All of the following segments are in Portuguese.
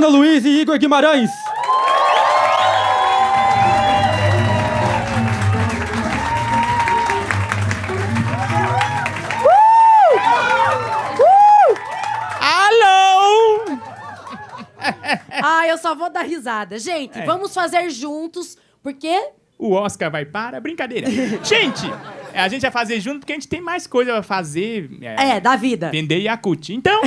Ana Luiz e Igor Guimarães. Alô! Eu só vou dar risada. Gente, vamos fazer juntos, porque... O Oscar vai para? Brincadeira. Gente, a gente vai fazer junto porque a gente tem mais coisa pra fazer. Da vida. Vender Yakult. Então,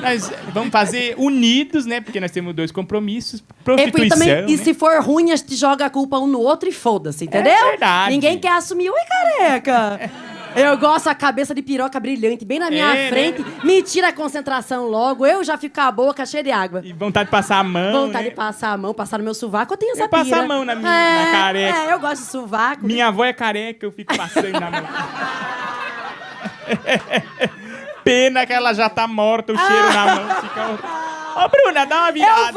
nós vamos fazer unidos, né? Porque nós temos 2 compromissos. Prostituição, também, e né? se for ruim, a gente joga a culpa um no outro e foda-se, entendeu? É verdade. Ninguém quer assumir. Oi, careca! Eu gosto da cabeça de piroca brilhante bem na minha frente. Né? Me tira a concentração logo. Eu já fico com a boca cheia de água. E vontade de passar a mão. Vontade de passar a mão, passar no meu sovaco. Eu tenho essa passar pira. a mão na careca. Eu gosto de sovaco. Minha avó é careca, eu fico passando na mão. Pena que ela já tá morta, o cheiro na mão fica... Ô, Bruna, dá uma virada.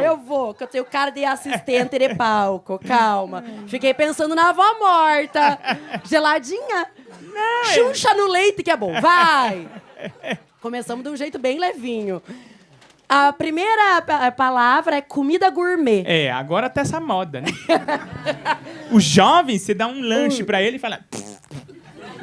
Eu vou. Que eu tenho cara de assistente de palco. Calma. Fiquei pensando na avó morta. Geladinha. Xuxa no leite, que é bom. Vai. Começamos de um jeito bem levinho. A primeira palavra é comida gourmet. Agora tá essa moda, né? O jovem, você dá um lanche pra ele e fala...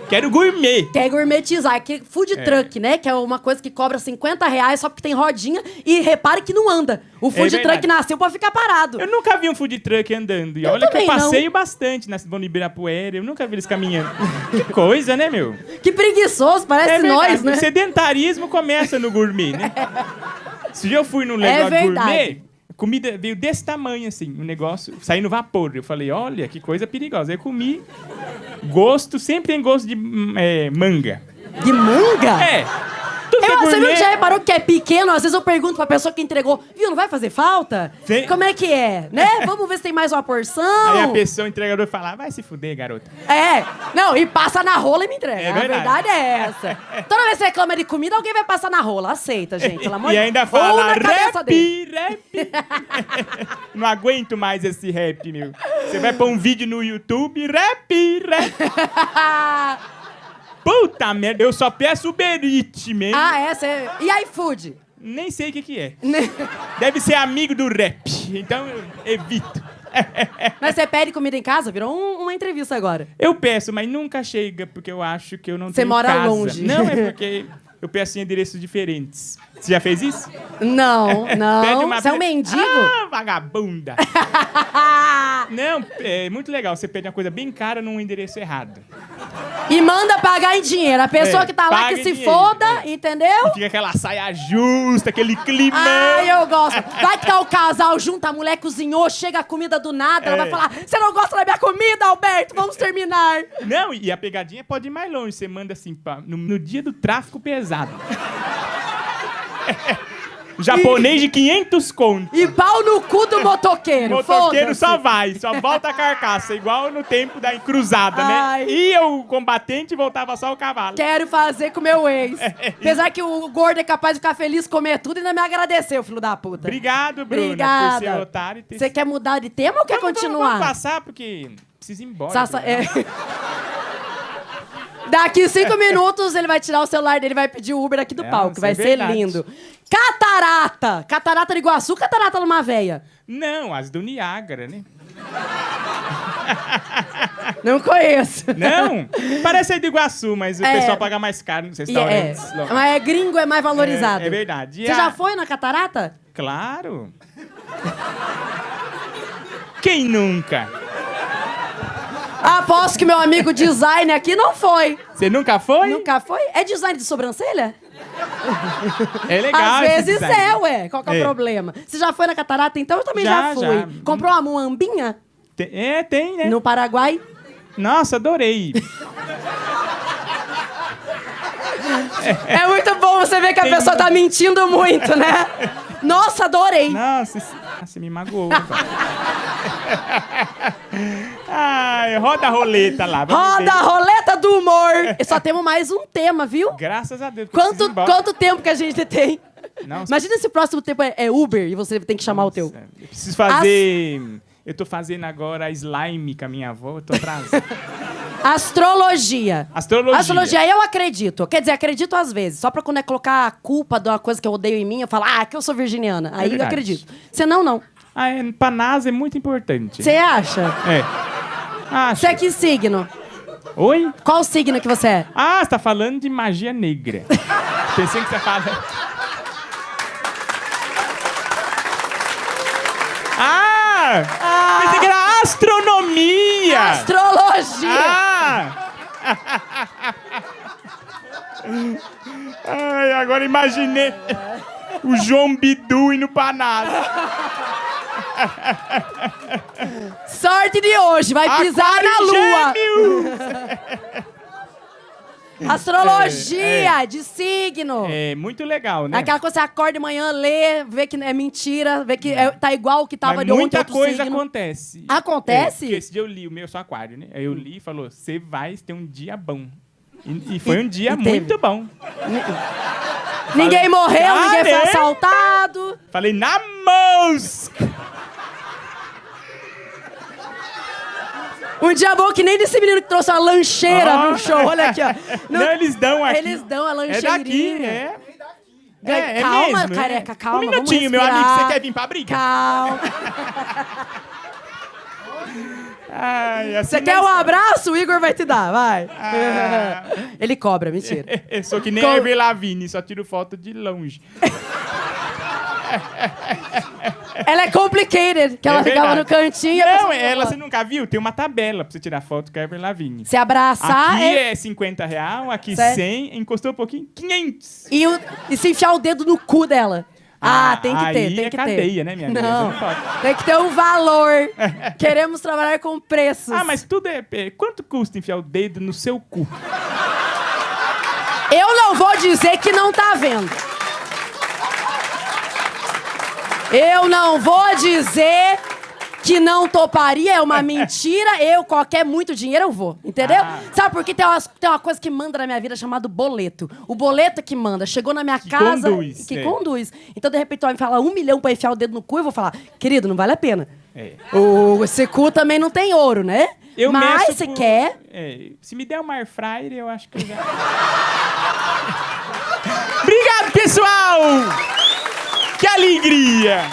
Quero gourmet. Quer gourmetizar, que food truck, né? Que é uma coisa que cobra R$50 só porque tem rodinha. E repare que não anda. O food truck nasceu pra ficar parado. Eu nunca vi um food truck andando. E olha que eu passeio bastante na Vão Ibirapuera. Eu nunca vi eles caminhando. Que coisa, né, meu? Que preguiçoso, parece nós, né? O sedentarismo começa no gourmet, né? Se eu fui num negócio gourmet... A comida veio desse tamanho, assim, o negócio, saindo vapor. Eu falei, olha, que coisa perigosa. Aí eu comi, sempre tem gosto de manga. De manga? Você viu que já reparou que é pequeno? Às vezes eu pergunto pra pessoa que entregou, viu, não vai fazer falta? Sim. Como é que é, né? Vamos ver se tem mais uma porção. Aí a pessoa, o entregador, fala, vai se fuder, garota. Não, e passa na rola e me entrega. É verdade. A verdade é essa. Toda vez que você reclama de comida, alguém vai passar na rola. Aceita, gente, pelo amor de Deus. E ainda fala, rap. Não aguento mais esse rap, meu. Você vai pôr um vídeo no YouTube, rap. Puta merda, eu só peço Uber Eats mesmo. E iFood? Nem sei o que é. Deve ser amigo do rap, então eu evito. Mas você pede comida em casa? Virou uma entrevista agora. Eu peço, mas nunca chega, porque eu acho que eu não tenho mora casa. longe. Não, é porque eu peço em endereços diferentes. Você já fez isso? Não. Pede uma... Você é um mendigo? Vagabunda. Não, é muito legal. Você pede uma coisa bem cara num endereço errado. E manda pagar em dinheiro. A pessoa que tá lá que se foda, entendeu? E fica aquela saia justa, aquele climão. Eu gosto. Vai que tá o casal junto, a mulher cozinhou, chega a comida do nada, ela vai falar, você não gosta da minha comida, Alberto? Vamos terminar. Não, e a pegadinha pode ir mais longe. Você manda assim, no dia do tráfico pesado. Japonês de 500 conto. E pau no cu do motoqueiro. Motoqueiro só volta a carcaça, igual no tempo da cruzada, né? Ia o combatente e voltava só o cavalo. Quero fazer com o meu ex. Apesar que o gordo é capaz de ficar feliz, comer tudo e ainda me agradeceu, filho da puta. Obrigado, Bruna, Obrigada. por ser otário e ter... Você quer mudar de tema ou quer continuar? Vamos passar, porque preciso ir embora. Daqui 5 minutos ele vai tirar o celular dele e vai pedir o Uber aqui do palco. Vai ser lindo. Catarata! Catarata do Iguaçu, catarata numa véia? Não, as do Niágara, né? Não conheço. Não? Parece aí do Iguaçu, mas o pessoal paga mais caro nos restaurantes. Mas gringo, é mais valorizado. É verdade. Você já foi na catarata? Claro. Quem nunca? Aposto que meu amigo designer aqui não foi. Você nunca foi? Nunca foi? É design de sobrancelha? É legal. Às vezes ué. Qual que é o problema? Você já foi na catarata, então? Eu também já fui. Já. Comprou uma muambinha? Tem, né? No Paraguai? Nossa, adorei. É muito bom você ver que a pessoa tá mentindo muito, né? Nossa, adorei. Nossa, você me magoou. Ai, roda a roleta lá. Roda a roleta do humor. E só temos mais um tema, viu? Graças a Deus. Quanto tempo que a gente tem? Nossa. Imagina se o próximo tempo é Uber e você tem que chamar o teu. Eu preciso fazer... Eu tô fazendo agora slime com a minha avó, eu tô atrasado. Astrologia. Astrologia. Astrologia, eu acredito. Quer dizer, acredito às vezes. Só pra quando é colocar a culpa de uma coisa que eu odeio em mim, eu falo, que eu sou virginiana. Aí eu verdade. acredito. Senão, não. Pra NASA é muito importante. Você acha? É. Acho. Você é que signo? Oi? Qual signo que você é? Você tá falando de magia negra. Pensei que você fala... Pensei que era astronomia! Astrologia! Agora imaginei o João Bidu indo pra NASA. Sorte de hoje, vai pisar na lua. Astrologia de signo. É muito legal, né? Aquela coisa que você acorda de manhã, lê, vê que é mentira, vê que tá igual o que tava Mas de ontem, muita outro coisa signo. acontece. Acontece? Porque esse dia eu li, o meu eu sou aquário, né? Aí eu li e falou, você vai ter um dia bom. E foi um dia muito bom. Ninguém morreu, ninguém foi Caramba! assaltado. Falei, na mosca! Um dia bom que nem desse menino que trouxe uma lancheira no show. Olha aqui, ó. Não, eles dão aqui. Eles dão a É lancheirinha. daqui, é. Calma, mesmo, careca, calma. Um minutinho, vamos meu amigo, respirar. você quer vir pra briga? Calma. Assim Você quer um abraço? O Igor vai te dar, vai. Ele cobra, mentira. Eu sou que nem a Avril Lavigne, só tiro foto de longe. Ela é complicated, que ela ficava no cantinho. e a Não, pessoa ela falava. você nunca viu? Tem uma tabela pra você tirar foto com a Avril Lavigne. Se abraçar Aqui é R$50, aqui Certo. 100, encostou um pouquinho, 500. e se enfiar o dedo no cu dela. Tem que ter, aí tem é que cadeia, ter. né, minha amiga? Não, Você não pode. tem que ter um valor. Queremos trabalhar com preços. Mas tudo quanto custa enfiar o dedo no seu cu? Eu não vou dizer que não tá vendo. Eu não vou dizer que não toparia, é uma mentira. Qualquer muito dinheiro, eu vou. Entendeu? Sabe por quê? Tem uma coisa que manda na minha vida chamado boleto. O boleto é que manda. Chegou na minha casa... conduz, conduz. Então, de repente, vai me falar 1 milhão pra enfiar o dedo no cu, eu vou falar, querido, não vale a pena. Esse cu também não tem ouro, né? Mas, se quer... se me der uma air fryer, eu acho que eu já... Obrigado, pessoal! Que alegria!